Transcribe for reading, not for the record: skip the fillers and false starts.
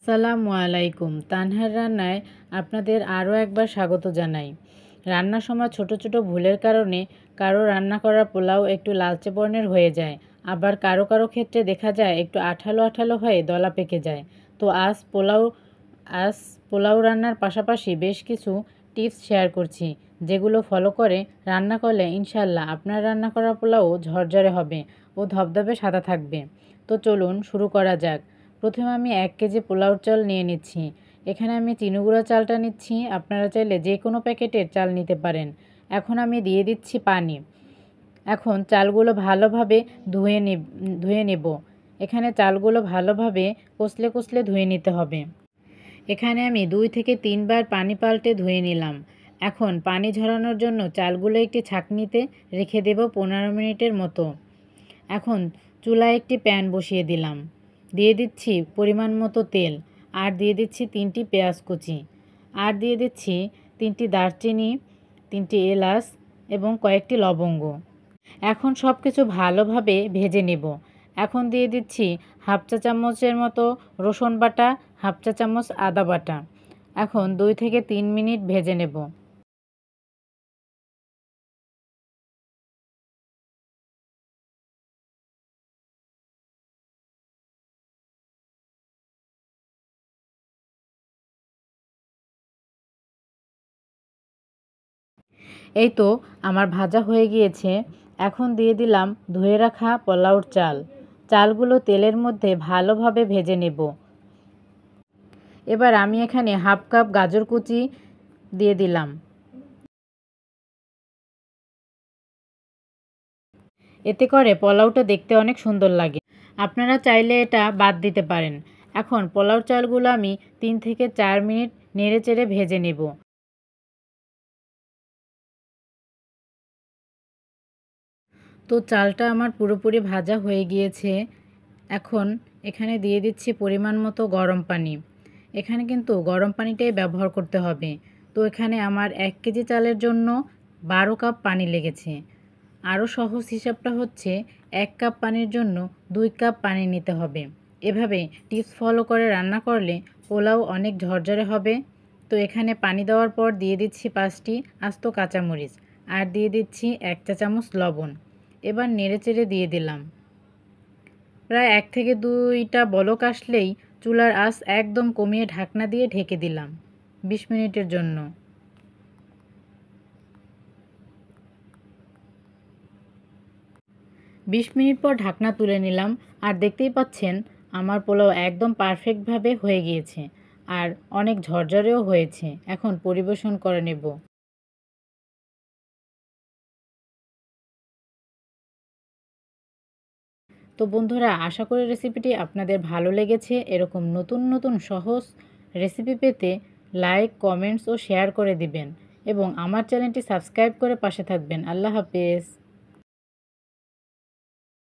আসসালামু আলাইকুম। তানহার রান্নায় আপনাদের আরও একবার স্বাগত জানাই। রান্নার সময় ছোট ছোট ভুলের কারণে কারো রান্না করা পোলাও একটু লালচে বর্ণের হয়ে যায়, আবার কারো কারো ক্ষেত্রে দেখা যায় একটু আঠালো আঠালো হয়ে দলা পেকে যায়। তো আজ পোলাও রান্নার পাশাপাশি বেশ কিছু টিপস শেয়ার করছি, যেগুলো ফলো করে রান্না করলে ইনশাল্লাহ আপনার রান্না করা পোলাও ঝরঝরে হবে ও ধবধবে সাদা থাকবে। তো চলুন শুরু করা যাক। প্রথমে আমি 1 কেজি পোলাওর চাল নিয়ে নিচ্ছি। এখানে আমি চিনিগুঁড়া চালটা নিচ্ছি, আপনারা চাইলে যে কোনো প্যাকেটের চাল নিতে পারেন। এখন আমি দিয়ে দিচ্ছি পানি। এখন চালগুলো ভালোভাবে ধুয়ে নেব। এখানে চালগুলো ভালোভাবে কষলে কষলে ধুয়ে নিতে হবে। এখানে আমি 2 থেকে 3 বার পানি পাল্টে ধুয়ে নিলাম। এখন পানি ঝরানোর জন্য চালগুলো একটি ছাঁকনিতে রেখে দেব 15 মিনিটের মতো। এখন চুলায় একটি প্যান বসিয়ে দিলাম। দিয়ে দিচ্ছি পরিমাণ মতো তেল, আর দিয়ে দিচ্ছি 3টি পেঁয়াজ কুচি, আর দিয়ে দিচ্ছি 3টি দারচিনি, 3টি এলাচ এবং কয়েকটি লবঙ্গ। এখন সব কিছু ভালোভাবে ভেজে নেব। এখন দিয়ে দিচ্ছি হাফ চা চামচের মতো রসুন বাটা, হাফ চা চামচ আদা বাটা। এখন 2 থেকে 3 মিনিট ভেজে নেব। এই তো আমার ভাজা হয়ে গিয়েছে। এখন দিয়ে দিলাম ধুয়ে রাখা পোলাওর চাল। চালগুলো তেলের মধ্যে ভালোভাবে ভেজে নেব। এবার আমি এখানে হাফ কাপ গাজর কুচি দিয়ে দিলাম। এতে করে পোলাওটা দেখতে অনেক সুন্দর লাগে। আপনারা চাইলে এটা বাদ দিতে পারেন। এখন পোলাও চালগুলো আমি 3 থেকে 4 মিনিট নেড়েচেড়ে ভেজে নেব। তো চালটা আমার পুরোপুরি ভাজা হয়ে গিয়েছে। এখন এখানে দিয়ে দিচ্ছি পরিমাণ মতো গরম পানি। এখানে কিন্তু গরম পানিটাই ব্যবহার করতে হবে। তো এখানে আমার 1 কেজি চালের জন্য 12 কাপ পানি লেগেছে। আরও সহজ হিসাবটা হচ্ছে 1 কাপ পানির জন্য 2 কাপ পানি নিতে হবে। এভাবে টিপস ফলো করে রান্না করলে পোলাও অনেক ঝরঝরে হবে। তো এখানে পানি দেওয়ার পর দিয়ে দিচ্ছি 5টি আস্ত কাঁচামরিচ, আর দিয়ে দিচ্ছি 1 চা চামচ লবণ। এবার নেড়েচেড়ে দিয়ে দিলাম। প্রায় 1 থেকে 2টা বলক আসলেই চুলার আঁচ একদম কমিয়ে ঢাকনা দিয়ে ঢেকে দিলাম 20 মিনিটের জন্য। 20 মিনিট পর ঢাকনা তুলে নিলাম, আর দেখতেই পাচ্ছেন আমার পোলাও একদম পারফেক্টভাবে হয়ে গিয়েছে, আর অনেক ঝরঝরেও হয়েছে। এখন পরিবেশন করে নেব। তো বন্ধুরা, আশা করি রেসিপিটি আপনাদের ভালো লেগেছে। এরকম নতুন নতুন সহজ রেসিপি পেতে লাইক, কমেন্টস ও শেয়ার করে দিবেন, এবং আমার চ্যানেলটি সাবস্ক্রাইব করে পাশে থাকবেন। আল্লাহ হাফেজ।